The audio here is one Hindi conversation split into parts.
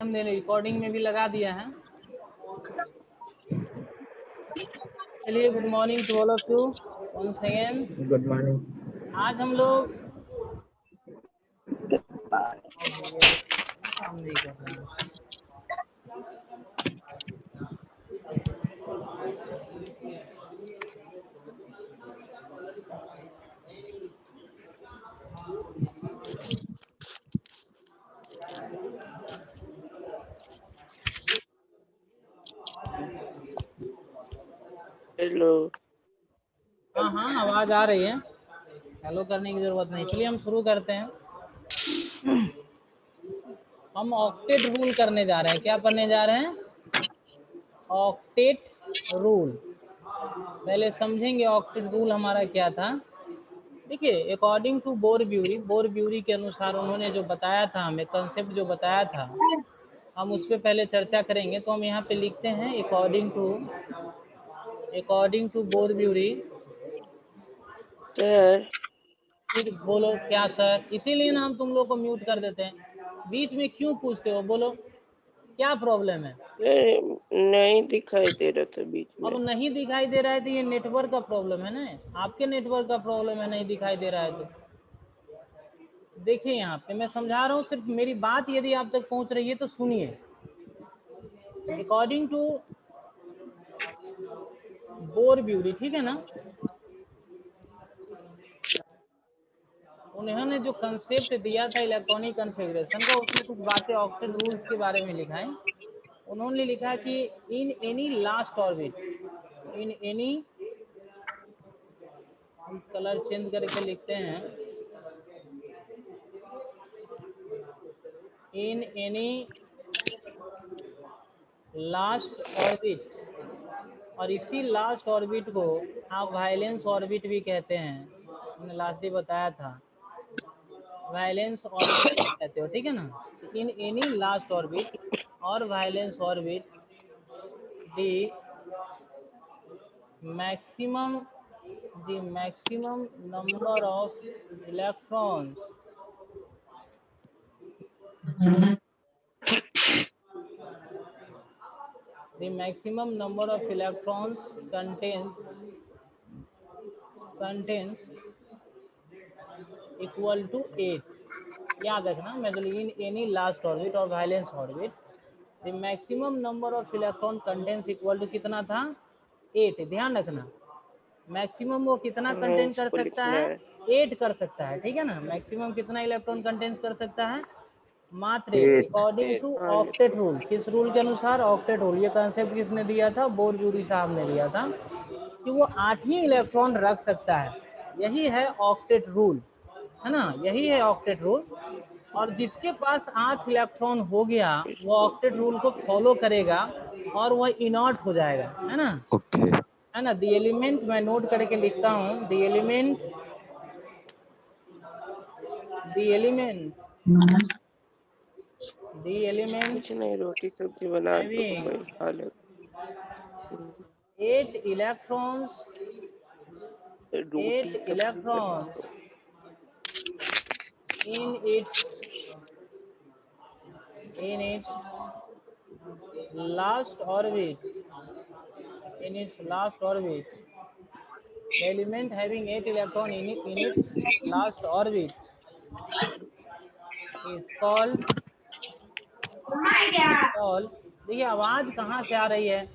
हमने रिकॉर्डिंग में भी लगा दिया है। चलिए, good morning to all of you once again. Good morning. आज हम लोग सामने ही कर रहे हैं। हेलो। हाँ हाँ, आवाज आ रही है। हेलो करने की जरूरत नहीं। चलिए हम शुरू करते हैं। हम ऑक्टेट रूल करने जा रहे हैं। क्या करने जा रहे हैं? Octet rule. पहले समझेंगे ऑक्टेट रूल हमारा क्या था। देखिए, अकॉर्डिंग टू बोरब्यूरी के अनुसार उन्होंने जो बताया था, हमें कंसेप्ट जो बताया था, हम उस पर पहले चर्चा करेंगे। तो हम यहाँ पे लिखते हैं अकॉर्डिंग टू बोरब्यूरी। सर फिर बोलो क्या सर, इसीलिए ना हम तुम लोग को म्यूट कर देते हैं। बीच में क्यों पूछते हो? बोलो क्या प्रॉब्लम है? नहीं दिखाई दे रहा था बीच में। अब नहीं दिखाई दे रहा है तो ये नेटवर्क का प्रॉब्लम है ना, आपके नेटवर्क का प्रॉब्लम है, नहीं दिखाई दे रहा है तो। देखिए यहाँ पे मैं समझा रहा हूँ, सिर्फ मेरी बात यदि आप तक पहुँच रही है तो सुनिए। अकॉर्डिंग टू बोरब्यूरी, ठीक है ना, उन्होंने जो कंसेप्ट दिया था इलेक्ट्रॉनिक कॉन्फ़िगरेशन का, उसमें कुछ बातें ऑक्टेट रूल्स के बारे में लिखा है। उन्होंने लिखा कि इन any last orbit, in any, हम कलर चेंज करके लिखते हैं, इन एनी लास्ट ऑर्बिट, और इसी लास्ट ऑर्बिट को आप वायलेंस ऑर्बिट भी कहते हैं। हमने लास्ट ही बताया था, वायलेंस ऑर्बिट कहते हो, ठीक है ना। इन एनी लास्ट ऑर्बिट और valence orbit the maximum number of electrons contains equal to 8। याद रखना, मैं जो इन एनी लास्ट ऑर्बिट और valence orbit, the maximum number of electron contains equal to कितना था? 8। ध्यान रखना, मैक्सिमम वो कितना कंटेन कर इसको सकता लिखना है? 8 कर सकता है, ठीक है ना। मैक्सिमम कितना इलेक्ट्रॉन कंटेन कर सकता है? मात्र 8, अकॉर्डिंग टू ऑक्टेट रूल। किस रूल के अनुसार? Octet rule. ये कंसेप्ट किसने दिया था? बोरब्यूरी साहब ने दिया था कि वो 8 ही इलेक्ट्रॉन रख सकता है। यही है ऑक्टेट रूल, है ना, यही है ऑक्टेट रूल। और जिसके पास 8 इलेक्ट्रॉन हो गया वो ऑक्टेट रूल को फॉलो करेगा और वह इनॉट हो जाएगा, है ना। ओके। है ना। द एलिमेंट, मैं नोट करके लिखता हूँ, द एलिमेंट कुछ नहीं, रोटी सब्जी बना दो तो having मैं खा ले। 8 electrons रोटी सब्जी बना दो। in its last orbit, the element having 8 electron in its last orbit is called देखिए आवाज कहाँ से आ रही है?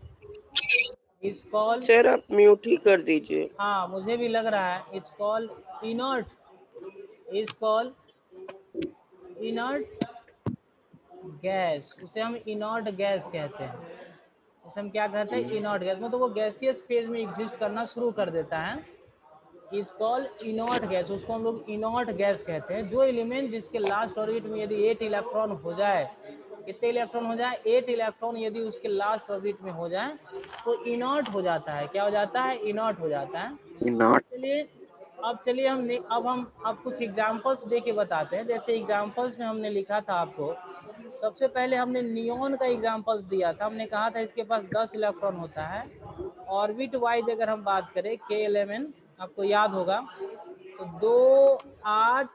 इज कॉल्ड, सर आप म्यूट ही कर दीजिए। हाँ मुझे भी लग रहा है। It's called inert, is called inert gas. उसे हम इनर्ट गैस कहते हैं। उसे हम क्या कहते हैं? Inert gas. मतलब वो गैसियस फेज में एग्जिस्ट करना शुरू कर देता है। इज कॉल्ड इनर्ट गैस, उसको हम लोग इनर्ट गैस कहते हैं। जो एलिमेंट जिसके लास्ट ऑर्बिट में यदि 8 इलेक्ट्रॉन हो जाए, कितने इलेक्ट्रॉन हो जाए? 8 इलेक्ट्रॉन यदि उसके लास्ट ऑर्बिट में हो जाए तो इनर्ट हो जाता है। क्या हो जाता है? इनर्ट हो जाता है। चलिए अब कुछ एग्जांपल्स दे के बताते हैं। जैसे एग्जांपल्स में हमने लिखा था आपको, सबसे पहले हमने नियॉन का एग्जांपल्स दिया था। हमने कहा था इसके पास 10 इलेक्ट्रॉन होता है। ऑर्बिट वाइज अगर हम बात करें, K11 आपको याद होगा तो 2, 8,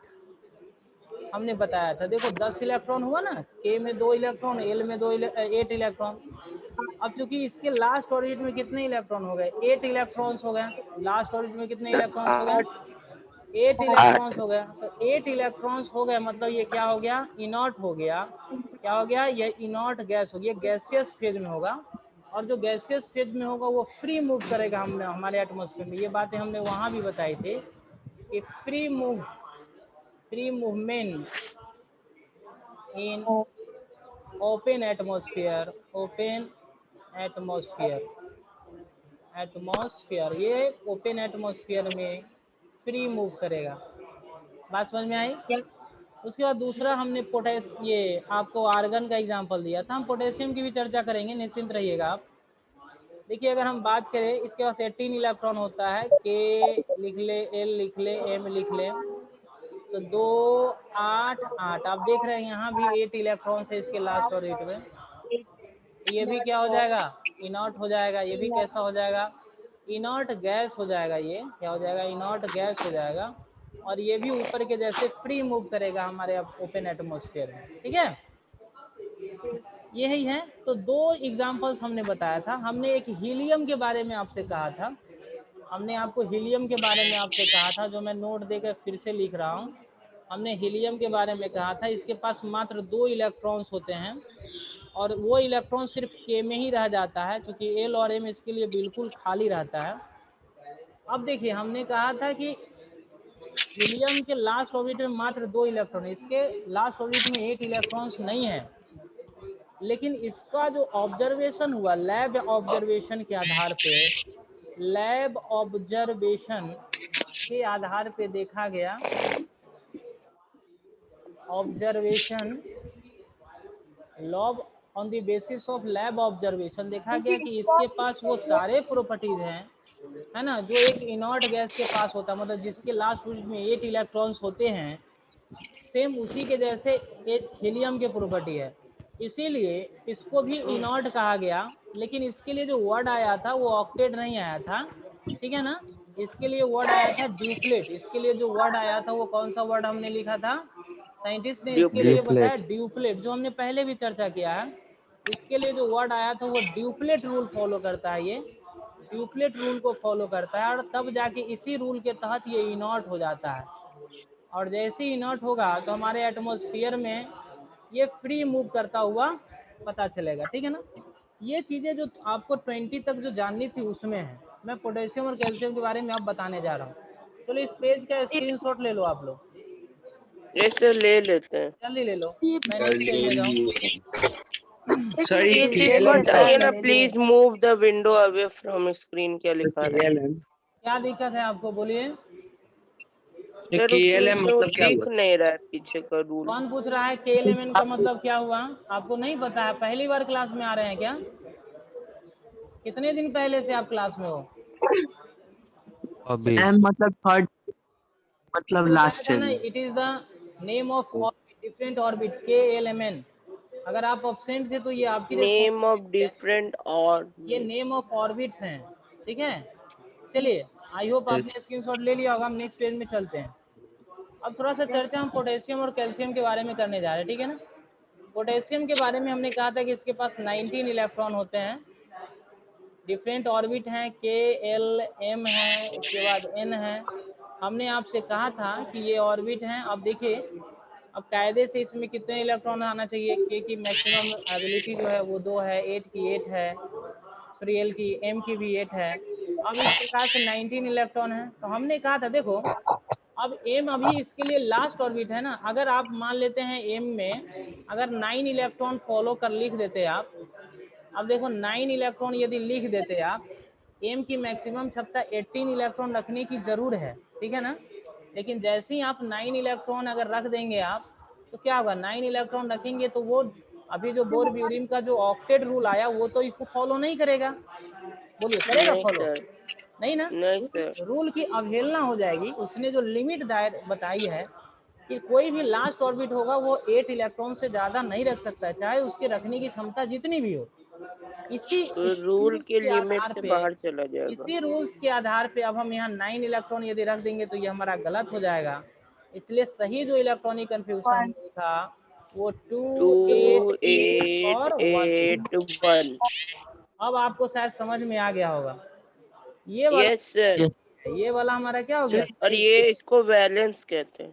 हमने बताया था, देखो 10 इलेक्ट्रॉन हुआ ना, K में 2 इलेक्ट्रॉन, L में 8 इलेक्ट्रॉन। अब चूंकि इसके लास्ट ऑर्बिट में कितने इलेक्ट्रॉन हो गए, 8 इलेक्ट्रॉन्स हो गए। लास्ट ऑर्बिट में कितने इलेक्ट्रॉन्स हो गए, 8 इलेक्ट्रॉन्स हो गए। तो 8 इलेक्ट्रॉन्स हो गए, मतलब ये क्या हो गया, इनॉट हो गया। क्या हो गया, ये इनॉट गैस हो गया, गैसियस फेज में होगा। और जो गैसियस फेज में होगा वो फ्री मूव करेगा हमने हमारे एटमॉस्फेयर में। ये बातें हमने वहां भी बताई थी कि free movement in open atmosphere, ये ओपन एटमॉस्फेयर में फ्री मूव करेगा। बात समझ में आई। उसके बाद दूसरा हमने ये आपको आर्गन का एग्जांपल दिया था। हम पोटेशियम की भी चर्चा करेंगे, निश्चिंत रहिएगा आप। देखिए अगर हम बात करें, इसके पास 18 इलेक्ट्रॉन होता है, K लिख ले, L लिख ले, M लिख ले, तो 2 8 8। आप देख रहे हैं यहाँ भी 8 इलेक्ट्रॉन है इसके लास्ट ऑर्बिट में। ये भी क्या हो जाएगा, इनॉट हो जाएगा। ये भी कैसा हो जाएगा, इनॉट गैस हो जाएगा। ये क्या हो जाएगा, इनॉट गैस हो जाएगा। और ये भी ऊपर के जैसे फ्री मूव करेगा हमारे ओपन एटमॉस्फेयर में, ठीक है। यही है। तो 2 एग्जांपल्स हमने बताया था। हमने एक हीलियम के बारे में आपसे कहा था, हमने आपको हीलियम के बारे में आपसे कहा था, जो मैं नोट देकर फिर से लिख रहा हूँ। हमने हीलियम के बारे में कहा था, इसके पास मात्र 2 इलेक्ट्रॉन्स होते हैं और वो इलेक्ट्रॉन सिर्फ K में ही रह जाता है, क्योंकि L और M इसके लिए बिल्कुल खाली रहता है। अब देखिए हमने कहा था कि हीलियम के लास्ट ऑर्बिट में मात्र 2 इलेक्ट्रॉन, इसके लास्ट ऑर्बिट में 8 इलेक्ट्रॉन्स नहीं है। लेकिन इसका जो ऑब्जर्वेशन हुआ लैब ऑब्जर्वेशन के आधार पे देखा गया, observation lobe on the basis of lab observation देखा गया कि इसके पास वो सारे प्रॉपर्टीज हैं, है ना, जो एक इनॉट गैस के पास होता है। मतलब जिसके लास्ट ऑर्बिट में 8 इलेक्ट्रॉन्स होते हैं, सेम उसी के जैसे एक हीलियम के प्रॉपर्टी है। इसीलिए इसको भी इनॉट कहा गया। लेकिन इसके लिए जो वर्ड आया था वो ऑक्टेट नहीं आया था, ठीक है ना। इसके लिए वर्ड आया था ड्यूप्लेट। इसके लिए जो वर्ड आया था वो कौन सा वर्ड हमने लिखा था, साइंटिस्ट ने इसके लिए बताया ड्यूप्लेट, जो हमने पहले भी चर्चा किया है। इसके लिए जो वर्ड आया था वो ड्यूप्लेट रूल फॉलो करता है। ये ड्यूप्लेट रूल को फॉलो करता है और तब जाके इसी रूल के तहत ये इनॉट हो जाता है। और जैसे ही इनॉट होगा तो हमारे एटमॉस्फेयर में ये फ्री मूव करता हुआ पता चलेगा, ठीक है ना। ये चीज़ें जो आपको 20 तक जो जाननी थी उसमें है। मैं पोटेशियम और कैल्शियम के बारे में अब बताने जा रहा हूँ। चलो इस पेज का स्क्रीनशॉट ले लो आप लोग, ऐसे ले लेते हैं। जल्दी ले लो। मैं नेक्स्ट पेज में जाऊँ। सर ये बताइए ना please, move the window away from screen, क्या लिखा रहा है? क्या दिक्कत है आपको, बोलिए। मतलब क्या दिख नहीं रहा है पीछे का रूल। कौन पूछ रहा है KLMN का मतलब क्या हुआ, आपको नहीं पता है? पहली बार क्लास में आ रहे हैं क्या? कितने दिन पहले से आप क्लास में हो? अभी मतलब थर्ड, मतलब लास्ट है ना, it is the name of different orbit KLMN। अगर आप एब्सेंट थे तो ये आपकी नेम ऑफ डिफरेंट और ये नेम ऑफ ऑर्बिट्स हैं, ठीक है। चलिए, आई होप आपने स्क्रीनशॉट ले लिया होगा। हम नेक्स्ट पेज में चलते हैं। अब थोड़ा सा चर्चा हम पोटेशियम और कैल्शियम के बारे में करने जा रहे हैं, ठीक है ना। पोटेशियम के बारे में हमने कहा था कि इसके पास 19 इलेक्ट्रॉन होते हैं, डिफरेंट ऑर्बिट हैं, K L M है, उसके बाद N है। हमने आपसे कहा था कि ये ऑर्बिट हैं। अब देखिए, अब कायदे से इसमें कितने इलेक्ट्रॉन आना चाहिए। K की मैक्सिमम एबिलिटी जो है वो 2 है, 8 की 8 है, फिर L की M की भी 8 है। अब इस प्रकार से 19 इलेक्ट्रॉन है। तो हमने कहा था देखो, अब M अभी इसके लिए लास्ट ऑर्बिट है ना। अगर आप मान लेते हैं M में अगर 9 इलेक्ट्रॉन फॉलो कर लिख देते आप, अब देखो 9 इलेक्ट्रॉन यदि लिख देते आप, एम की मैक्सिमम क्षमता 18 इलेक्ट्रॉन रखने की जरूर है, ठीक है ना। लेकिन जैसे ही आप 9 इलेक्ट्रॉन अगर रख देंगे आप, तो क्या होगा, 9 इलेक्ट्रॉन रखेंगे तो वो अभी जो बोर ब्यूरिन का जो ऑक्टेट रूल आया वो तो इसको फॉलो नहीं करेगा। बोलिए, करेगा नहीं फॉलो? सर, नहीं ना। नहीं सर। रूल की अवहेलना हो जाएगी। उसने जो लिमिट दायर बताई है कि कोई भी लास्ट ऑर्बिट होगा वो 8 इलेक्ट्रॉन से ज्यादा नहीं रख सकता है, चाहे उसके रखने की क्षमता जितनी भी हो। इसी तो रूल के के लिमिट आधार से पे, बाहर चला जाएगा। इसी रूल्स के आधार पे अब हम यहाँ 9 इलेक्ट्रॉन यदि रख देंगे तो ये हमारा गलत हो जाएगा। इसलिए सही जो इलेक्ट्रॉनिक कन्फिग्रेशन हमने लिखा वो 2 2 8 8 8 और 1। 8 1। अब आपको शायद समझ में आ गया होगा। ये वाला यस सर। ये वाला हमारा क्या हो गया? और ये इसको वैलेंस कहते हैं।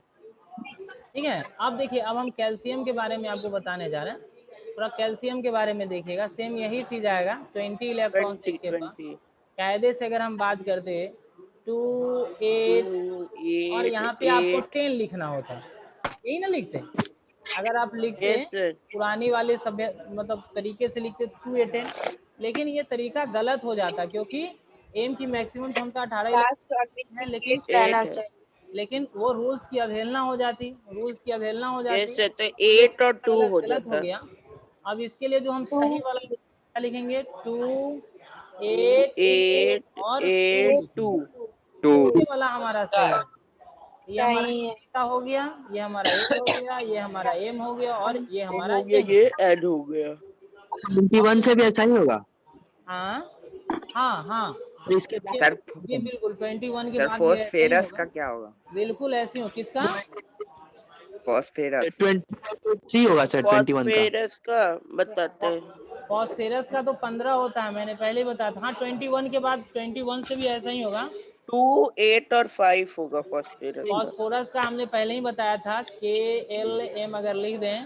ठीक है। अब देखिए, अब हम कैल्शियम के बारे में आपको बताने जा रहे हैं। थोड़ा कैल्शियम के बारे में देखिएगा, सेम यही चीज आएगा। 20 इलेक्ट्रॉन 20 इसके पास। 20 कायदे से अगर हम बात करते 2 8 2 और 8 यहाँ पे आपको 8। 10 लिखना होता है, यही ना लिखते हैं? अगर आप लिखते यस सर। पुरानी वाले सभ्य मतलब तरीके से लिखते 2 8 10, लेकिन ये तरीका गलत हो जाता क्योंकि एम की मैक्सिमम क्षमता 18 इलेक्ट्रॉन है, लेकिन 8 है। वो रूल्स की अवहेलना हो जाती। यस सर, तो ये 8 और 2 हो गलत हो जाता। गया। अब इसके लिए जो हम सही वाला क्या लिखेंगे? 2 8 8 और 2 8 2 ये वाला हमारा सही है। ये हमारा थीटा हो गया, ये हमारा ए हो गया, ये हमारा एम हो गया और ये हमारा हो गया, एन। ये ऐड हो गया। 71 से भी ऐसा ही होगा। हाँ हाँ हाँ, और इसके बाद जी बिल्कुल 21 के सर बाद भी ऐसा ही फॉस्फेरस होगा। का क्या होगा? बिल्कुल ऐसे ही हो। किसका? फॉस्फेरस 23 होगा सर 21 का। फॉस्फेरस का बताते हैं। फॉस्फेरस का तो 15 होता है, मैंने पहले ही बताया था। हाँ 21 के बाद 21 से भी ऐसा ही होगा। 2 8 और 5 होगा फॉस्फेरस का। फॉस्फोरस का हमने पहले ही बताया था, KLM अगर लिख दें,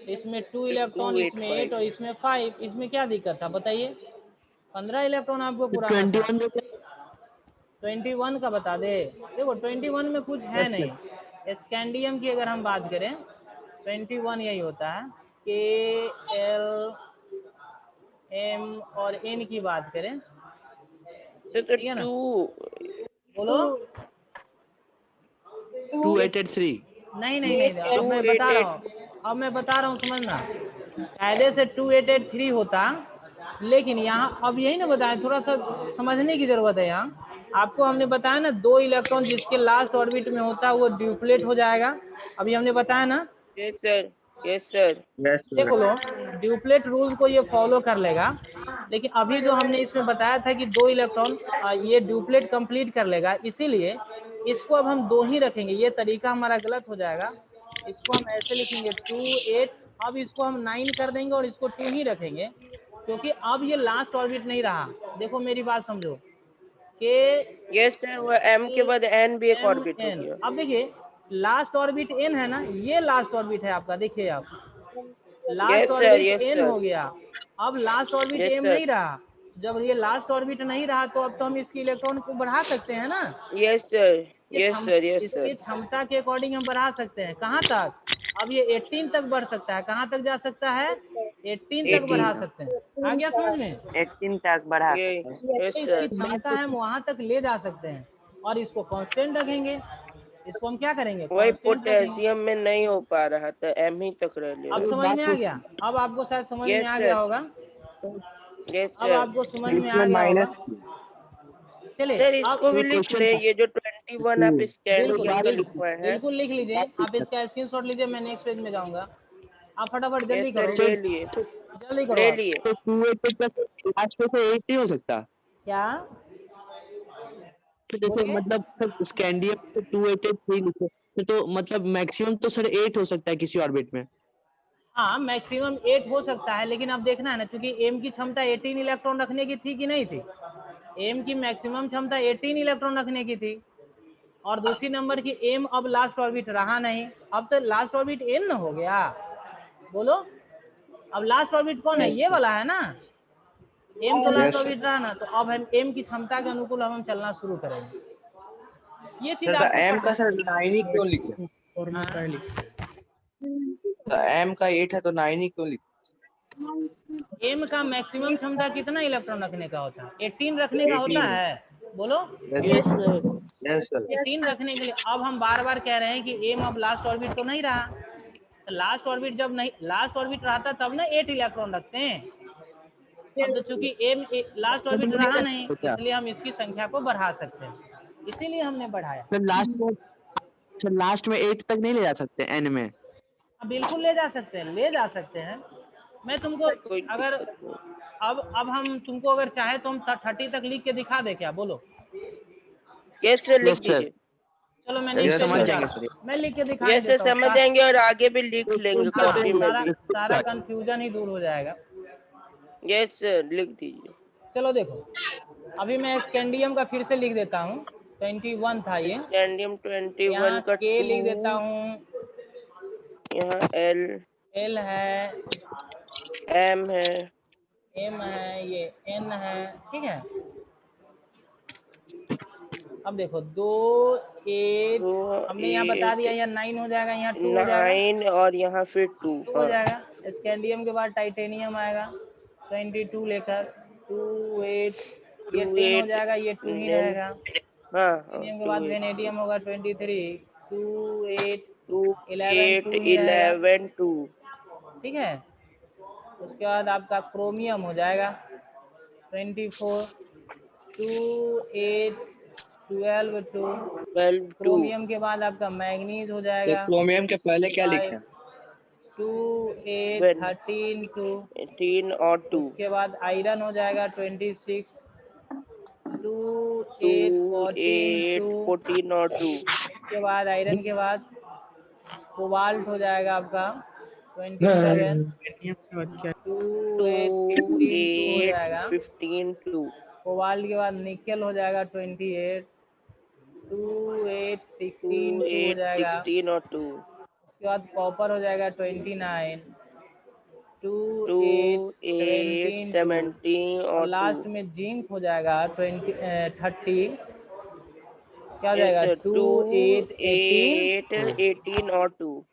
इसमें 2 इलेक्ट्रॉन, 2 8 इसमें 8 5। और इसमें 5, इसमें क्या दिक्कत था बताइए? 15 इलेक्ट्रॉन आपको पुराना था। 21 21 का बता दे। देखो 21 में कुछ है नहीं। स्कैंडियम की अगर हम बात करें 21 यही होता है। KLM और N की बात करें, तो ठीक है ना? 2 बोलो। 2883। नहीं नहीं नहीं, अब मैं बता रहा हूँ, समझना। कायदे से 2883 होता, लेकिन यहाँ अब यही ना बताया, थोड़ा सा समझने की जरूरत है। यहाँ आपको हमने बताया ना, 2 इलेक्ट्रॉन जिसके लास्ट ऑर्बिट में होता है वो ड्यूप्लेट हो जाएगा। अभी हमने बताया ना। Yes sir. Yes sir. देखो लो, ड्यूप्लेट रूल को ये फॉलो कर लेगा, लेकिन अभी जो हमने इसमें बताया था कि 2 इलेक्ट्रॉन ये ड्यूप्लेट कंप्लीट कर लेगा, इसीलिए इसको अब हम 2 ही रखेंगे। ये तरीका हमारा गलत हो जाएगा। इसको हम ऐसे लिखेंगे 2 8, अब इसको हम 9 कर देंगे और इसको 2 ही रखेंगे, क्योंकि अब ये लास्ट ऑर्बिट नहीं रहा। देखो मेरी बात समझो, के यस सर, वो M के बाद N भी एक एम ऑर्बिट हो एन। गया। अब देखिए लास्ट ऑर्बिट N है ना, ये लास्ट ऑर्बिट है आपका। देखिए आप, last yes sir. Orbit yes N sir. हो गया। अब last orbit yes M sir. नहीं रहा। जब ये लास्ट ऑर्बिट नहीं रहा तो अब तो हम इसकी इलेक्ट्रॉन को बढ़ा सकते हैं ना। Yes sir. Yes sir. Yes इसकी सर। क्षमता के अकॉर्डिंग हम बढ़ा सकते हैं। कहाँ तक? अब ये 18 तक बढ़ सकता है। कहाँ तक जा सकता है? 18 तक बढ़ा 18। सकते हैं। आ गया समझ में? 18 तक बढ़ा ये सकते हैं। यस इसकी सर। क्षमता है, हम वहां तक ले जा सकते हैं और इसको कांस्टेंट रखेंगे। इसको हम क्या करेंगे? वही कांस्टेंट रखेंगे। पोटेशियम में नहीं हो पा रहा था, M ही तक रह अब लेगा। समझ में आ गया? अब आपको शायद समझ में यस आ गया सर। होगा। यस अब सर। आपको समझ में आ इसमें गया होगा। माइनस चलिए सर अब इसको भी लिख क्वेश्चन ले, था। ये जो 21 आप बिल्कुल स्कैंडियम का बिल्कुल लिखवाए हैं। बिल्कुल लिख लीजिए। आप इसका स्क्रीनशॉट लीजिए, मैं नेक्स्ट पेज में जाऊंगा। आप फटाफट यस जल्दी सर, करो, ले लिए। जल्दी करो ले आप। लिए। तो 288 लास्ट में तो 8 नहीं हो सकता। क्या तो देखो बोलिए? मतलब सर स्कैंडियम तो 283 लिखे, तो मतलब मैक्सिमम तो सर 8 हो सकता है किसी ऑर्बिट में। हाँ मैक्सिमम 8 हो सकता है, लेकिन अब देखना है ना, क्योंकि एम की क्षमता 18 इलेक्ट्रॉन रखने की थी कि नहीं थी? एम की मैक्सिमम क्षमता 18 इलेक्ट्रॉन रखने की थी। और दूसरी नंबर की एम अब लास्ट ऑर्बिट रहा नहीं, अब तो लास्ट ऑर्बिट एन हो गया। बोलो, अब लास्ट ऑर्बिट कौन है? ये वाला है ना। एम तो लास्ट ऑर्बिट रहा ना, तो अब हम एम की क्षमता के अनुकूल हम चलना शुरू करेंगे। ये चीज आपको एम का सर 9 ही क्यों लिखे? एम का 8 है तो 9 ही क्यों लिखे? एम का मैक्सिमम क्षमता कितना इलेक्ट्रॉन रखने का होता है? 18 रखने का होता 18। है। बोलो, यस सर। Yes sir. 18 रखने के लिए अब हम बार बार कह रहे हैं कि एम अब लास्ट ऑर्बिट तो नहीं रहा। लास्ट ऑर्बिट जब नहीं, लास्ट ऑर्बिट रहता तब ना 8 इलेक्ट्रॉन रखते हैं। अब तो चूंकि एम लास्ट ऑर्बिट रहा नहीं, इसलिए हम इसकी संख्या को बढ़ा सकते हैं, इसीलिए हमने बढ़ाया। सर लास्ट में 8 तक नहीं ले जा सकते एन में। अब बिल्कुल ले जा सकते हैं, ले जा सकते हैं। मैं तुमको कोई अगर दिक्कत नहीं। अब हम तुमको अगर चाहे तो हम 30 तक लिख के दिखा दे क्या? बोलो। यस सर, लिख यस सर। दीजिए। चलो मैं ये लिख के समझ दिखाता जाएंगे हूँ, सर। मैं लिख के दिखा ये देता हूँ। समझ जाएंगे और आगे भी लिख लेंगे हाँ, कॉपी में। सारा कंफ्यूजन ही दूर हो जाएगा। यस सर, लिख दीजिए। चलो देखो, अभी मैं स्कैंडियम का फिर से लिख देता हूँ। 21 था ये, स्कैंडियम 21 यहाँ का के 2, लिख देता हूँ, यहाँ एल एल है, एम है, एम है, ये एन है, ठीक है। अब देखो 2 8 तो हमने यहाँ बता दिया, यहाँ 9 हो जाएगा, यहाँ 2 हो जाएगा, 9 और यहाँ फिर 2। 2 हो जाएगा। स्कैंडियम के बाद टाइटेनियम आएगा 22 लेकर 2 8, ये 10 हो जाएगा, ये 2 ही रहेगा। हाँ, टाइटेनियम के बाद वेनेडियम होगा 23, 2 8 2 11 8 2 ही रहेगा, 11 2। ठीक है। उसके बाद आपका क्रोमियम हो जाएगा 24, 2 8 12 2। 12 2। क्रोमियम के बाद आपका मैग्नीज हो तो जाएगा क्रोमियम के पहले क्या लिखे 5 2 8 When 13 2। 18 और 2। उसके बाद आयरन हो जाएगा 26, 2 2 8 14 8 2। 14 और 2। उसके बाद आयरन के बाद कोबाल्ट हो जाएगा आपका 27, 2 8 2 15 2 हो 8 जाएगा। 15 2। कोबाल्ट के बाद निकेल हो जाएगा 28, 2 8 2 16 2 हो 8 जाएगा। 16 और 2। उसके बाद कॉपर हो जाएगा 29, 2 2 8 8 17 2। 17 और और 2। लास्ट में जिंक हो जाएगा 30, क्या हो यस जाएगा सर, 2 2 8 18 8 2। 18 और 2।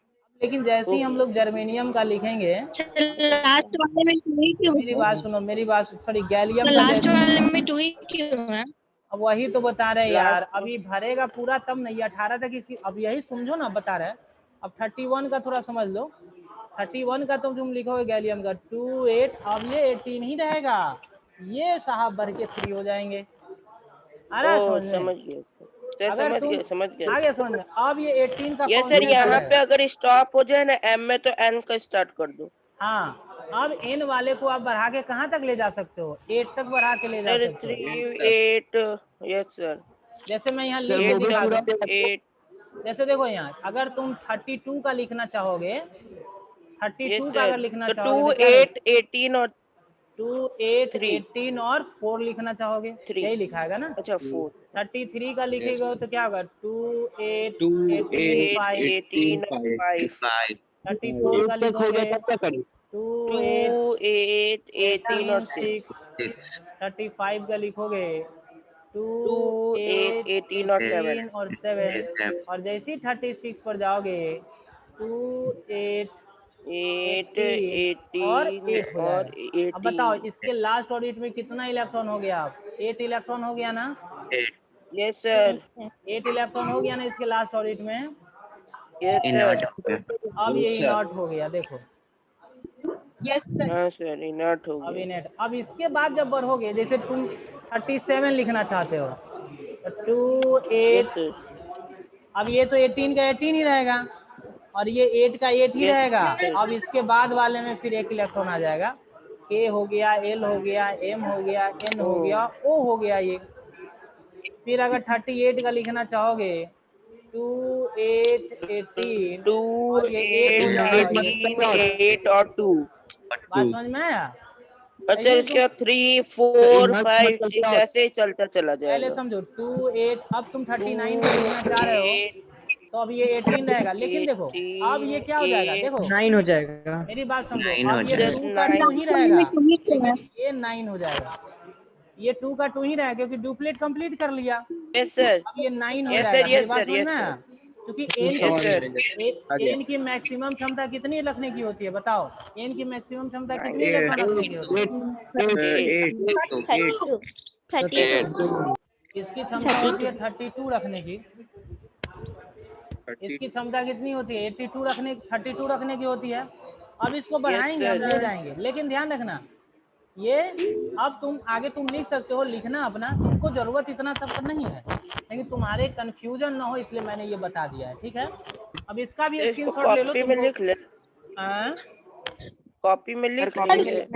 लेकिन जैसे ही हम ओके। लोग जर्मेनियम का लिखेंगे, लास्ट वाले में 2 ही क्यों मेरी है? बात सुनो, मेरी बात, सॉरी, गैलियम तो का लास्ट जैसे, वाले में 2 ही क्यों है? अब वही तो बता रहे हैं यार, लास्ट अभी भरेगा पूरा तब नहीं, 18 तक इसी, अब यही समझो ना, बता रहे हैं। अब 31 का थोड़ा समझ लो, 31 का तो तुम लिखोगे गैलियम का 2 8, अब ये 18 ही रहेगा, ये साहब भर के 3 हो जाएंगे। आ रहा है ओ समझ में? समझ गया सर। सर अगर समझ तुम गया, समझ गया। आगे समझ में, अब ये 18 का ये कौन सर, सा यहाँ पे रहेगा? अगर स्टॉप हो जाए ना एम में, तो एन का स्टार्ट कर दो। हाँ, अब एन वाले को आप बढ़ा के कहाँ तक ले जा सकते हो? 8 तक बढ़ा के ले जा सर सकते 3 हो। 8। Yes sir. जैसे मैं यहाँ सर लिख के वो भी दिखा पूरा दूँ, 8। जैसे देखो यहाँ, अगर तुम 32 का लिखना चाहोगे, 32 यस का अगर सर, लिखना तो 2 चाहोगे तो क्या 8 18 और 2 8 3। 18 और 4 लिखना चाहोगे, 3। यही लिखा है ना। अच्छा 4। 33 का लिखेगा तो क्या होगा 2 8 2 18 8 5। 18 और 5। 34 का 8 तक हो लिखोगे गया तब क्या करें? 2 8 2 8 18 और 18 6। 6। 35 का लिखोगे 2 2 8 8 18 और 7। 18 और 7। और जैसे ही 36 पर जाओगे 2 8 8 18 और 18 8 हो और जाएगा। अब बताओ 18। इसके लास्ट ऑर्बिट में कितना इलेक्ट्रॉन हो गया? 8 इलेक्ट्रॉन हो गया ना? Yes sir. 8 इलेक्ट्रॉन हो गया ना इसके लास्ट ऑर्बिट में। Yes sir. अब ये नॉट हो गया, देखो। हाँ सर, इनर्ट हो अब गया। नेट, अब इसके बाद जब बढ़ोगे, जैसे तुम 37 लिखना चाहते हो तो 2 यस 8, सर। अब ये तो 18 का 18 ही रहेगा और ये 8 का 8 ही यस रहेगा। सर। अब इसके बाद वाले में फिर एक इलेक्ट्रॉन आ जाएगा, K हो गया, L हो गया, M हो गया, N हो गया, O हो गया ये। फिर अगर 38 का लिखना चाहोगे 2 8 18 2 और ये 8 हो 8 जाएगा, ये 2 हो 18 जाएगा। 8 और 2। बात समझ में आया? अच्छा, ऐसे इसके तुम बाद 3 तो 4 इनर्ट 5 मतलब 6 क्या होता ऐसे ही चलता चला पहले जाएगा। समझो 2 8, अब तुम 39 का 2 लिखना चाह रहे हो 8 तो अब ये 18 रहेगा, लेकिन देखो अब ये 18 क्या हो जाएगा, 8। देखो 9 हो जाएगा। मेरी बात समझो, 9 हो अब ये सर 2 का 2 9। ही रहेगा, लेकिन ये 9 हो जाएगा, ये 2 का 2 ही रहेगा क्योंकि डुप्लेट कंप्लीट कर लिया। Yes sir. अब ये 9 हो यस जाएगा। सर। मेरी यस बात सर। समझ यस में आया? सर। क्योंकि यस सर। एन की मैक्सिमम क्षमता कितनी रखने की होती है? बताओ, एन की मैक्सिमम क्षमता कितनी 9 इलेक्ट्रॉन रखने की होती है? 8। इसकी क्षमता होती है 32 रखने की। इसकी क्षमता कितनी होती है? 32 रखने की होती है। अब इसको यस बढ़ाएंगे, हम सर। ले जाएंगे, लेकिन ध्यान रखना ये, अब तुम आगे तुम लिख सकते हो, लिखना अपना, तुमको जरूरत इतना तब तक नहीं है, लेकिन तुम्हारे कंफ्यूजन ना हो इसलिए मैंने ये बता दिया है, ठीक है। अब इसका भी इसको स्क्रीनशॉट ले लो कॉपी में तुमको। लिख ले। हाँ? कॉपी में लिख लेंगे।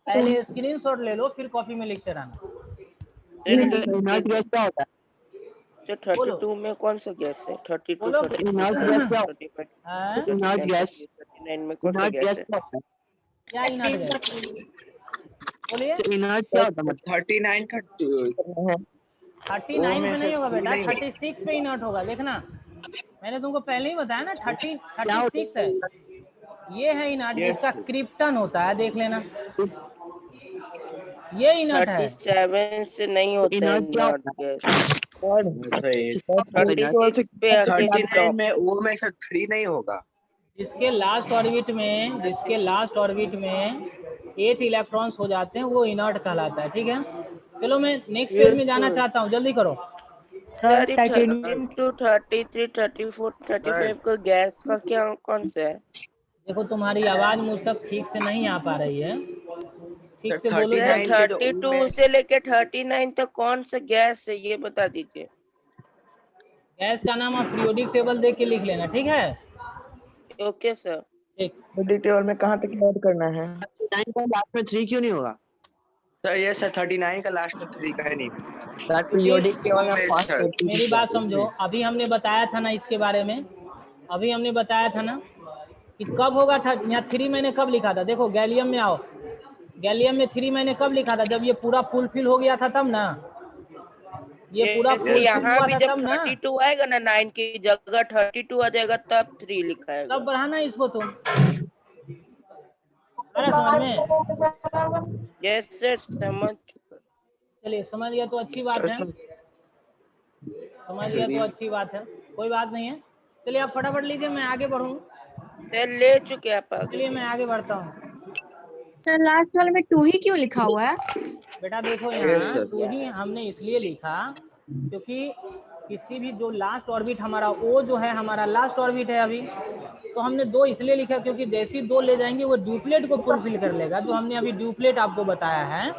पहले स्क्रीनशॉट ले लो फिर कॉपी में लिखते रहना। सर है? इनर्ट गैस क्या होता है? तो बोलो 32 में कौन सा गैस है? 32, बोलो 34, इनर्ट गैस क्या 35, हाँ? इनर्ट 39, गैस 39 में कौन सा इनर्ट गैस गैस है? क्या होता है? क्या इनर्ट गैस? बोलिए। इनर्ट क्या होता है? मतलब 39 का है 39 में पे से नहीं होगा थ्री बेटा, नहीं होगा। 36 पे इनर्ट होगा, देखना मैंने तुमको पहले ही बताया ना, क्या होता 36 है। ये है इनर्ट यस जिसका क्रिप्टन होता है, देख लेना, ये इनर्ट है। 37 से नहीं होता है इनर्ट क्या नॉट होता गैस। अच्छा ये है? 36 पे अकेले 39 में वो में से 3 नहीं होगा। जिसके लास्ट ऑर्बिट में 8 इलेक्ट्रॉन्स हो जाते हैं वो इनर्ट कहलाता है, ठीक है। चलो मैं नेक्स्ट पेज में यस जाना सर। चाहता हूँ, जल्दी करो। सर 32, 33, 34, 35 का गैस का क्या कौन सा है? देखो तुम्हारी आवाज मुझ तक ठीक से नहीं आ पा रही है, ठीक से बोलो सर 39 के जो O 32 में से लेके 39 तक कौन सा गैस है ये बता दीजिए। गैस का नाम आप पीरियोडिक टेबल देख के लिख लेना, ठीक है। Okay sir. ठीक, टेबल में कहाँ तक ऐड करना है? 39 का लास्ट में 3 क्यों नहीं होगा? सर ये सर 39 का लास्ट में 3 का है नहीं। दैट पीरियोडिक टेबल में में फर्स्ट सर सेफ्टी मेरी बात समझो, अभी हमने बताया था ना इसके बारे में, अभी हमने बताया था ना कि कब होगा था, यहाँ 3 मैंने कब लिखा था, देखो गैलियम में आओ, गैलियम में 3 मैंने कब लिखा था, जब ये पूरा फुलफिल हो गया था तब ना, ये पूरा ये फुलफिल यहाँ हुआ भी था जब तब ना। 32 आएगा ना 9 की जगह 32 आ जाएगा तब 3 लिखाएगा। तब बढ़ाना इसको तुम, अरे समझ में, यस सर समझ। चलिए समझ गया तो अच्छी बात है, समझ गया तो अच्छी बात है, कोई बात नहीं है। चलिए आप फटाफट लीजिए, मैं आगे बढ़ूँ, सर ले चुके आप आगे। चलिए मैं आगे बढ़ता हूँ। सर लास्ट वाले में 2 ही क्यों लिखा हुआ है? बेटा देखो यस यहाँ सर। 2 ही हमने इसलिए लिखा क्योंकि किसी भी जो लास्ट ऑर्बिट हमारा ओ जो है हमारा लास्ट ऑर्बिट है अभी, तो हमने 2 इसलिए लिखा क्योंकि जैसे ही 2 ले जाएंगे वो ड्यूप्लेट को फुलफिल कर लेगा, जो हमने अभी ड्यूप्लेट आपको बताया है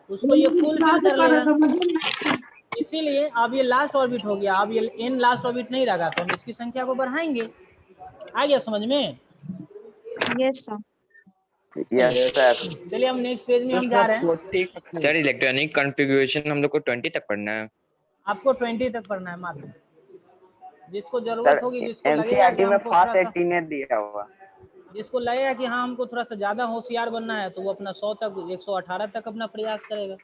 उसको ये फुलफिल कर लेगा। इसीलिए अब ये लास्ट ऑर्बिट हो गया, अब ये एन लास्ट ऑर्बिट नहीं रहेगा, तो हम इसकी संख्या को बढ़ाएंगे। आ गया समझ में? Yes sir. Yes sir. चलिए हम नेक्स्ट पेज में तो हम जा सर रहे हैं। 40 सर इलेक्ट्रॉनिक कॉन्फ़िगरेशन हम लोग को 20 तक पढ़ना है। आपको 20 तक पढ़ना है मात्र, जिसको जरूरत होगी, जिसको लगेगा कि एनसीईआरटी में हमको फास्ट थोड़ा सा, 18 दिया हुआ। जिसको लगेगा कि हाँ हमको थोड़ा सा ज्यादा होशियार बनना है तो वो अपना 100 तक 118 तक अपना प्रयास करेगा।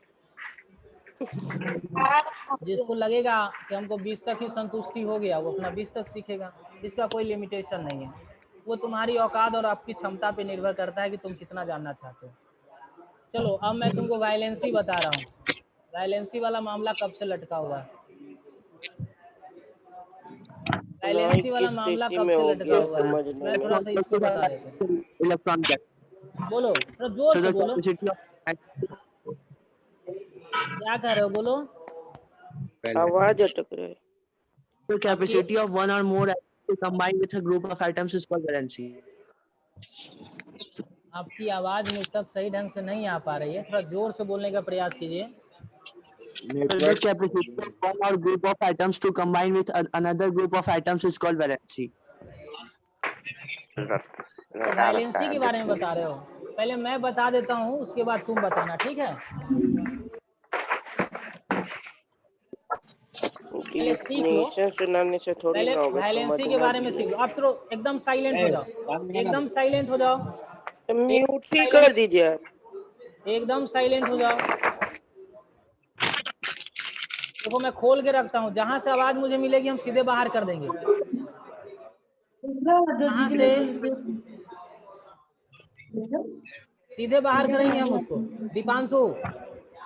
जिसको लगेगा कि हमको 20 तक ही संतुष्टि हो गया वो अपना 20 तक सीखेगा, इसका कोई लिमिटेशन नहीं है, वो तुम्हारी औकात और आपकी क्षमता पे निर्भर करता है कि तुम कितना जानना चाहते हो। चलो अब मैं तुमको वायलेंसी बता रहा हूँ, वायलेंसी वाला मामला कब से लटका हुआ है, वायलेंसी वाला किस मामला स्थिति कब में से हो लटका गया हुआ है, समझने मैं में। थोड़ा सा इसको बता देता हूँ। इलेक्ट्रॉन गैस बोलो थोड़ा जोर so से the बोलो, capacity of क्या कह रहे हो, बोलो। आवाज अटक रही है। the capacity of one or more atoms to combine with a group of atoms is called valency. आपकी आवाज मुझ तक सही ढंग से नहीं आ पा रही है, थोड़ा जोर से बोलने का प्रयास कीजिए। So the capacity of one or group of atoms to combine with another group of atoms is called valency. तो वायलेंसी के बारे में बता रहे हो, पहले मैं बता देता हूँ उसके बाद तुम बताना, ठीक है। पहले सीख लो, डेफिनेशन सुनाने से थोड़ी पहले ना होगा, वायलेंसी के समझना बारे में भी सीख लो। अब तो एकदम साइलेंट हो जाओ, एकदम साइलेंट हो जाओ, है। म्यूट ही कर दीजिए आप। एकदम साइलेंट हो जाओ। देखो मैं खोल के रखता हूँ, जहां से आवाज मुझे मिलेगी हम सीधे बाहर कर देंगे, जहां से सीधे बाहर करेंगे हम उसको। दीपांशु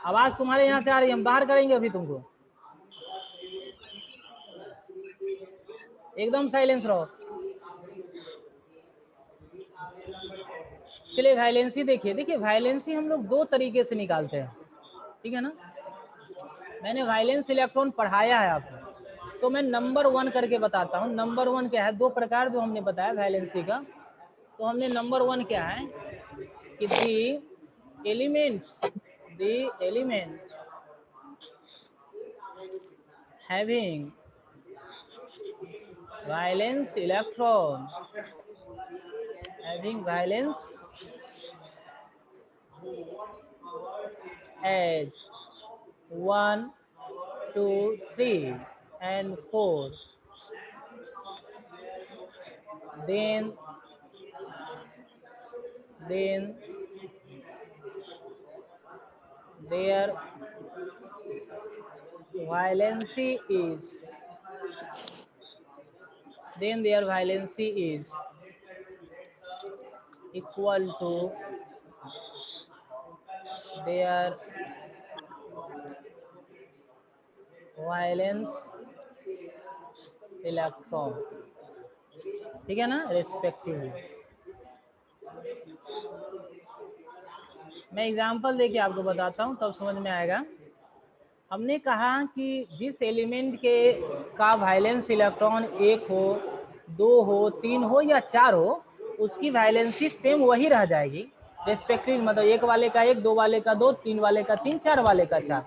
आवाज तुम्हारे यहाँ से आ रही है, हम बाहर करेंगे अभी तुमको, एकदम साइलेंस रहो। चलिए वायलेंसी देखिए, देखिए वायलेंसी हम लोग 2 तरीके से निकालते हैं, ठीक है ना। मैंने वायलेंस इलेक्ट्रॉन पढ़ाया है आपको, तो मैं नंबर 1 करके बताता हूँ। नंबर 1 क्या है, 2 प्रकार जो हमने बताया वैलेंसी का, तो हमने नंबर 1 क्या है कि the elements having valence electron having valence as 1 2 3 and 4. Then their valency is equal to their valence electron, ठीक है ना, रेस्पेक्टिवली। मैं एग्जांपल देके आपको बताता हूँ तब समझ में आएगा। हमने कहा कि जिस एलिमेंट के का वायलेंस इलेक्ट्रॉन 1 हो, 2 हो, 3 हो या 4 हो, उसकी वायलेंसी सेम वही रह जाएगी रेस्पेक्टिव, मतलब 1 वाले का 1, 2 वाले का 2, 3 वाले का 3, 4 वाले का 4।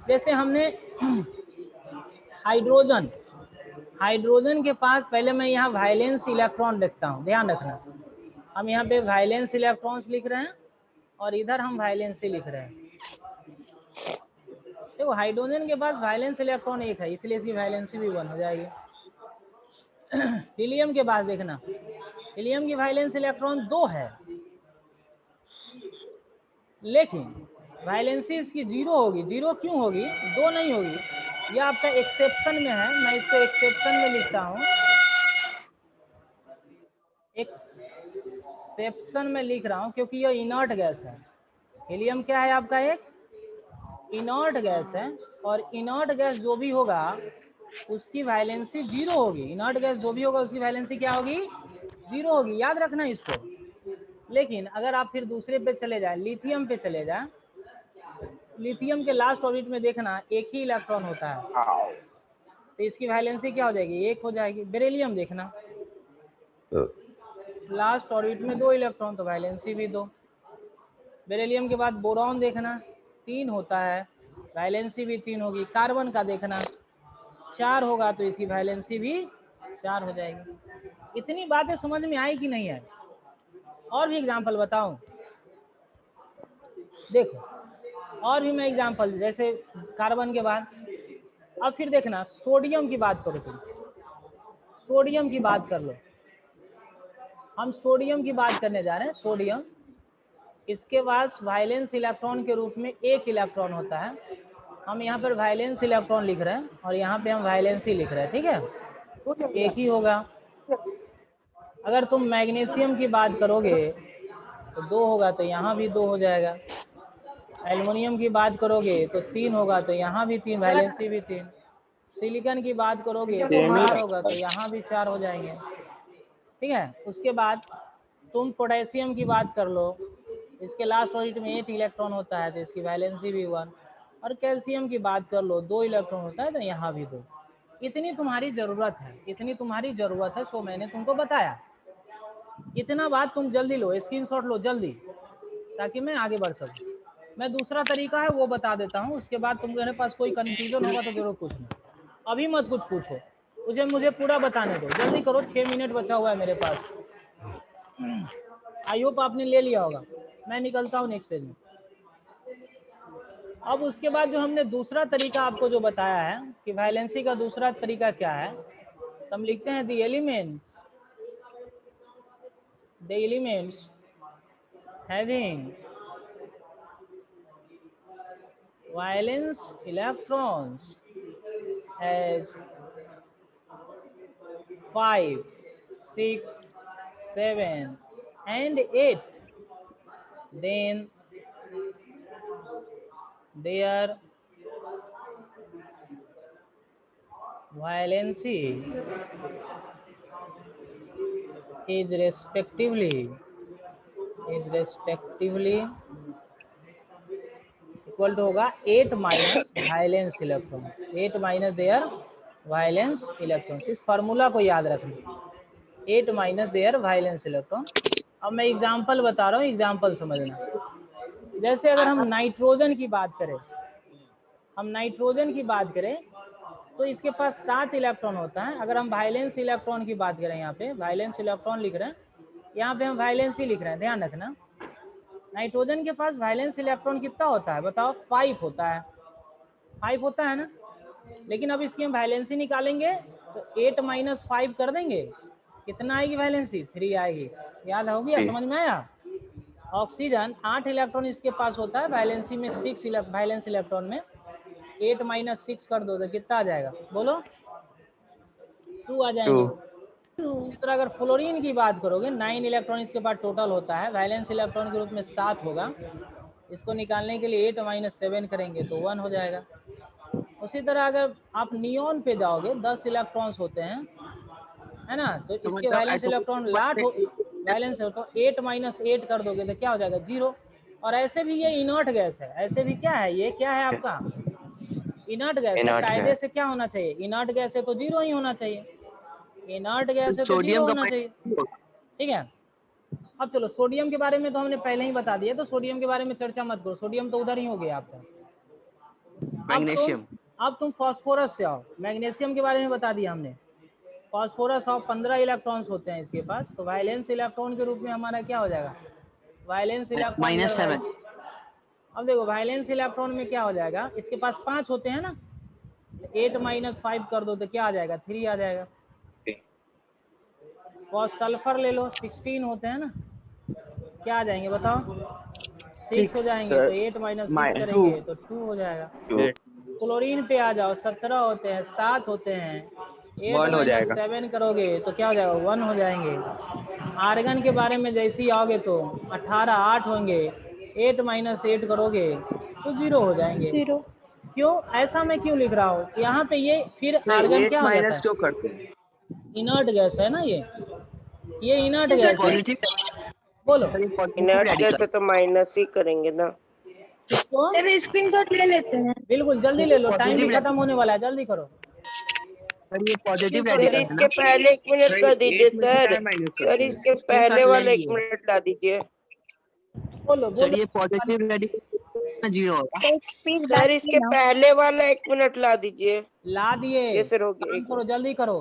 जैसे हमने हाइड्रोजन के पास, पहले मैं यहाँ वायलेंस इलेक्ट्रॉन लिखता हूँ, ध्यान रखना। हम यहाँ पे वायलेंस इलेक्ट्रॉन्स लिख रहे हैं और इधर हम वायलेंसी लिख रहे हैं। देखो हाइड्रोजन के पास वायलेंस इलेक्ट्रॉन 1 है, इसलिए इसकी वायलेंसी भी 1 हो जाएगी। हीलियम के पास देखना, हीलियम की वायलेंस इलेक्ट्रॉन 2 है, लेकिन वायलेंसी इसकी 0 होगी। 0 क्यों होगी, 2 नहीं होगी, यह आपका एक्सेप्शन में है। मैं इसको एक्सेप्शन में लिखता हूँ, एक्सेप्शन में लिख रहा हूँ क्योंकि यह इनर्ट गैस है। हीलियम क्या है आपका, एक इनर्ट गैस है, और इनर्ट गैस जो भी होगा उसकी वायलेंसी 0 होगी। इनर्ट गैस जो भी होगा उसकी वायलेंसी क्या होगी, 0 होगी, याद रखना इसको। लेकिन अगर आप फिर दूसरे पे चले जाए, लिथियम पे चले जाए, लिथियम के लास्ट ऑर्बिट में देखना 1 ही इलेक्ट्रॉन होता है, तो इसकी वायलेंसी क्या हो जाएगी, 1 हो जाएगी। बेरिलियम देखना, लास्ट ऑर्बिट में 2 इलेक्ट्रॉन, तो वायलेंसी भी 2। बेरिलियम के बाद बोरॉन देखना 3 होता है, वायलेंसी भी 3 होगी। कार्बन का देखना 4 होगा, तो इसकी वायलेंसी भी 4 हो जाएगी। इतनी बातें समझ में आई कि नहीं आई? और भी एग्जांपल बताऊं, देखो और भी मैं एग्जांपल, जैसे कार्बन के बाद अब फिर देखना सोडियम की बात करो, तुम सोडियम की बात कर लो। हम सोडियम की बात करने जा रहे हैं। सोडियम, इसके पास वायलेंस इलेक्ट्रॉन के रूप में 1 इलेक्ट्रॉन होता है। हम यहाँ पर वायलेंस इलेक्ट्रॉन लिख रहे हैं और यहाँ पे हम वायलेंसी लिख रहे हैं, ठीक है, तो 1 ही होगा। अगर तुम मैग्नीशियम की बात करोगे तो 2 होगा, तो यहाँ भी 2 हो जाएगा। एल्युमिनियम की बात करोगे तो 3 होगा, तो यहाँ भी 3, वायलेंसी भी 3। सिलिकॉन की बात करोगे तो 4 होगा, तो यहाँ भी 4 हो जाएंगे, ठीक है। उसके बाद तुम पोटेशियम की बात कर लो, इसके लास्ट ऑर्बिट में 8 इलेक्ट्रॉन होता है, तो इसकी वैलेंसी भी 1। और कैल्शियम की बात कर लो, 2 इलेक्ट्रॉन होता है, तो यहाँ भी 2। इतनी तुम्हारी ज़रूरत है, इतनी तुम्हारी ज़रूरत है, सो मैंने तुमको बताया। इतना बात तुम जल्दी लो, स्क्रीनशॉट लो जल्दी, ताकि मैं आगे बढ़ सकूँ। मैं दूसरा तरीका है वो बता देता हूँ, उसके बाद तुम्हारे पास कोई कन्फ्यूजन होगा तो जरूर पूछना। अभी मत कुछ पूछो, मुझे पूरा बताने दो, जल्दी करो, 6 मिनट बचा हुआ है मेरे पास। आई होप आपने ले लिया होगा। मैं निकलता हूँ नेक्स्ट पेज में। अब उसके बाद जो हमने दूसरा तरीका आपको जो बताया है कि वायलेंसी का दूसरा तरीका क्या है, तो हम लिखते हैं the elements having valence electrons as 5, 6, 7 and 8, then their valency is respectively equal to होगा 8 minus valence electron, 8 minus their valence electron. इस फार्मूला को याद रखना, 8 माइनस देयर वायलेंस इलेक्ट्रॉन। अब मैं एग्जांपल बता रहा हूँ, एग्जांपल समझना। जैसे अगर हम नाइट्रोजन की बात करें, तो इसके पास 7 इलेक्ट्रॉन होता है। अगर हम वायलेंस इलेक्ट्रॉन की बात करें, यहाँ पे वायलेंस इलेक्ट्रॉन लिख रहे हैं, यहाँ पे हम वायलेंसी लिख रहे हैं, ध्यान रखना। नाइट्रोजन के पास वायलेंस इलेक्ट्रॉन कितना होता है बताओ, 5 होता है, 5 होता है ना। लेकिन अब इसकी हम वैलेंसी निकालेंगे तो 8 - 5 कर देंगे, कितना आएगी वैलेंसी? 3 आएगी। याद हो गया, समझ में आया? ऑक्सीजन 8 इलेक्ट्रॉन इसके पास होता है, वैलेंसी में 6 वैलेंस इलेक्ट्रॉन में 8 - 6 कर दो तो कितना आ जाएगा? बोलो 2 आ जाएंगे। इसी तरह अगर फ्लोरीन की बात करोगे 9 इलेक्ट्रॉन इसके पास टोटल होता है, वैलेंस इलेक्ट्रॉन के रूप में 7 होगा, इसको निकालने के लिए 8 - 7 करेंगे तो 1 हो जाएगा। उसी तरह अगर आप नियॉन पे जाओगे 10 इलेक्ट्रॉन्स होते हैं, है ना, तो इसके वैलेंस इलेक्ट्रॉन वैलेंस हो तो 8 - 8 कर दोगे तो क्या हो जाएगा? 0। और ऐसे भी ये इनर्ट गैस है, ऐसे भी क्या है, ये क्या है आपका? इनर्ट गैस है। Inert कायदे है। से क्या होना चाहिए? इनर्ट गैस है तो 0 ही होना चाहिए, इनर्ट गैस है तो 0 सोडियम होना चाहिए। ठीक है, अब चलो सोडियम के बारे में तो हमने पहले ही बता दिया, तो सोडियम के बारे में चर्चा मत करो, सोडियम तो उधर ही हो गया आपका। मैग्नीशियम। अब तुम फास्फोरस से आओ, मैग्नीशियम के बारे में बता दिया हमने। फास्फोरस और 15 इलेक्ट्रॉन्स होते हैं इसके पास, तो वैलेंस इलेक्ट्रॉन के रूप में हमारा क्या हो जाएगा? Valence electron -7। अब देखो वैलेंस इलेक्ट्रॉन में क्या हो जाएगा, इसके पास 5 होते हैं ना, 8 - 5 कर दो तो क्या आ जाएगा? 3 आ जाएगा। और सल्फर ले लो, 16 होते हैं ना, क्या आ जाएंगे बताओ? 6 हो जाएंगे, तो 8 - 6 करेंगे तो 2 हो जाएगा। क्लोरीन पे आ जाओ, 17 होते हैं, 7 होते हैं, 1 हो 8 जाएगा। - 7 करोगे तो क्या हो जाएगा? 1 हो जाएंगे। आर्गन के बारे में जैसे ही आओगे तो 18 8 होंगे, 8 - 8 करोगे तो 0 हो जाएंगे। क्यों ऐसा मैं क्यों लिख रहा हूँ यहाँ पे? ये फिर आर्गन क्या हो जाता है? क्यों करते हैं? इनर्ट गैस है ना, ये इनर्ट गैस है। पॉजिटिव बोलो इनर्ट गैस है तो माइनस ही करेंगे ना। किसको? स्क्रीनशॉट ले लेते हैं। बिल्कुल जल्दी ले लो, टाइम भी खत्म होने वाला है, जल्दी करो। सर ये पॉजिटिव सर रेडिकल है इसके ना? पहले 1 मिनट कर दीजिए एक में से सर। क्या माइनस सर करते हैं? इसके पहले वाला 1 मिनट ला दीजिए। बोलो सर बोलो ये पॉजिटिव रेडिकल 0 होगा। तो स्पीक सर इसके पहले वाला 1 मिनट ला दीजिए। ला दिए, ये सर हो गया, काम करो जल्दी करो।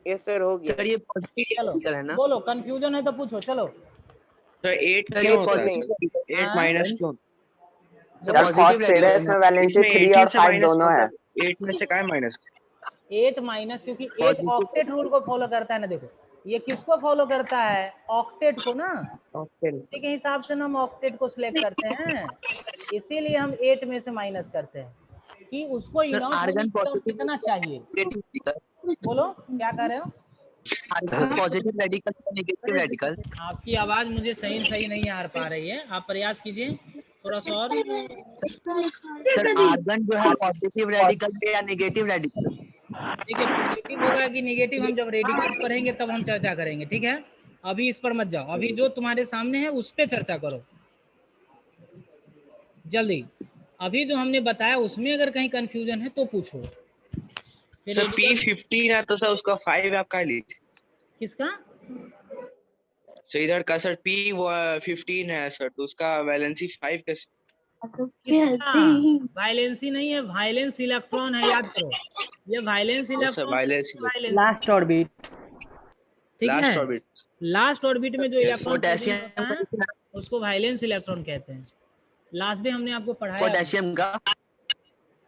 ये सर हो गया। सर ये पॉजिटिव चलो रेडिकल है ना? बोलो, कंफ्यूजन है तो पूछो, चलो। तो 8 सर क्यों ये होता है? नहीं। 8 हाँ? माइनस क्यों? सर सर पॉजिटिव रेडिकल है फॉस्फेरस ना? में वैलेंसी इसमें 3 18 और से 5 माइनस दोनों है। 8 में से क्या माइनस? 8 - क्योंकि 8 ऑक्टेट रूल को फॉलो करता है ना। देखो ये किसको फॉलो करता है? ऑक्टेट को ना, उसी के हिसाब से ना हम ऑक्टेट को सिलेक्ट करते हैं, इसीलिए हम 8 में से माइनस करते हैं कि उसको सर इनॉट होने आर्गन की तरफ पॉजिटिव कितना चाहिए। रेडिकल, बोलो क्या कह रहे हो? Argon positive radical negative radical. आपकी आवाज मुझे सही नहीं आ पा रही है, आप प्रयास कीजिए थोड़ा सा और। सर आर्गन जो है पॉजिटिव रेडिकल है या नेगेटिव रेडिकल? देखिए पॉजिटिव होगा कि नेगेटिव हम जब रेडिकल पढ़ेंगे तब हम चर्चा करेंगे, ठीक है? अभी इस पर मत जाओ, अभी जो तुम्हारे सामने है उस पर चर्चा करो जल्दी। अभी जो हमने बताया उसमें अगर कहीं कंफ्यूजन है तो पूछो। फिर सर P15 है तो सर उसका 5 आप क्या लीजिए? किसका? सर इधर का सर P15 है सर, तो उसका वैलेंसी 5 कैसे? वायलेंसी नहीं है, वायलेंस इलेक्ट्रॉन है, याद करो ये violence sir electron. Violence last orbit. ठीक है, लास्ट ऑर्बिट। लास्ट ऑर्बिट में जो इलेक्ट्रॉन पोटेशियम होता है उसको वायलेंस इलेक्ट्रॉन कहते हैं। लास्ट डे हमने आपको पढ़ाया। पोटेशियम का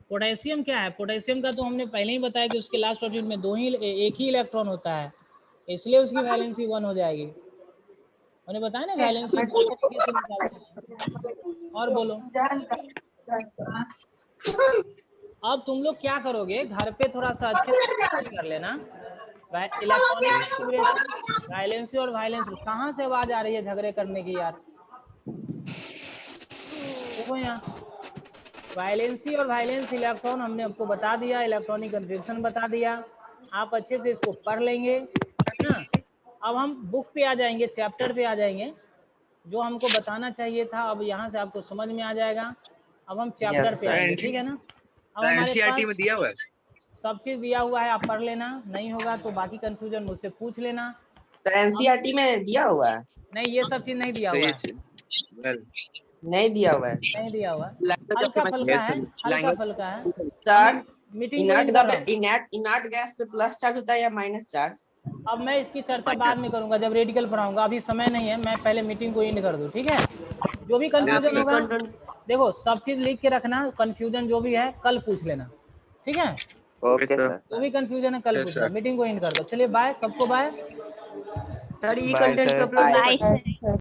पोटेशियम क्या है? पोटेशियम का तो हमने पहले ही बताया कि उसके लास्ट ऑर्बिट में एक ही इलेक्ट्रॉन होता है, इसलिए उसकी वैलेंसी 1 हो जाएगी। मैंने बताया ना वैलेंसी 2 तरीके से निकालते हैं। और बोलो अब तुम लोग क्या करोगे, घर पे थोड़ा सा अच्छे से कर लेना। इलेक्ट्रॉनिक कॉन्फ़िगरेशन, वैलेंसी और वायलेंस। कहाँ से आवाज आ रही है झगड़े करने की यार? देखो यहाँ वायलेंसी और वायलेंस इलेक्ट्रॉन हमने आपको बता दिया, इलेक्ट्रॉनिक कन्फिग्रेशन बता दिया, आप अच्छे से इसको पढ़ लेंगे ना। अब हम बुक पे आ जाएंगे, चैप्टर पे आ जाएंगे, जो हमको बताना चाहिए था अब यहाँ से आपको समझ में आ जाएगा। अब हम चैप्टर पे आएंगे, ठीक है ना? अब हमारे एनसीईआरटी में पास दिया हुआ है। सब चीज दिया हुआ है, आप पढ़ लेना, नहीं होगा तो बाकी कंफ्यूजन मुझसे पूछ लेना। तो एनसीईआरटी में दिया हुआ है? नहीं ये सब चीज नहीं दिया हुआ है, नहीं दिया हुआ है। नहीं दिया हुआ, हल्का फुल्का है, हल्का फुल्का है। सर मीटिंग इनर्ट गैस पे प्लस चार्ज होता है या माइनस चार्ज? अब मैं इसकी चर्चा बाद में करूंगा जब रेडिकल पढ़ाऊंगा, अभी समय नहीं है, मैं पहले मीटिंग को एंड कर दूं, ठीक है? जो भी कंफ्यूजन होगा देखो सब चीज लिख के रखना, कंफ्यूजन जो भी है कल पूछ लेना, ठीक है, ओके सर। तो भी कंफ्यूजन है कल पूछना। मीटिंग को एंड कर दो, चलिए बाय सबको, बाय। सर ये Bye, कंटेंट sir. कब अपलोड बाय सर।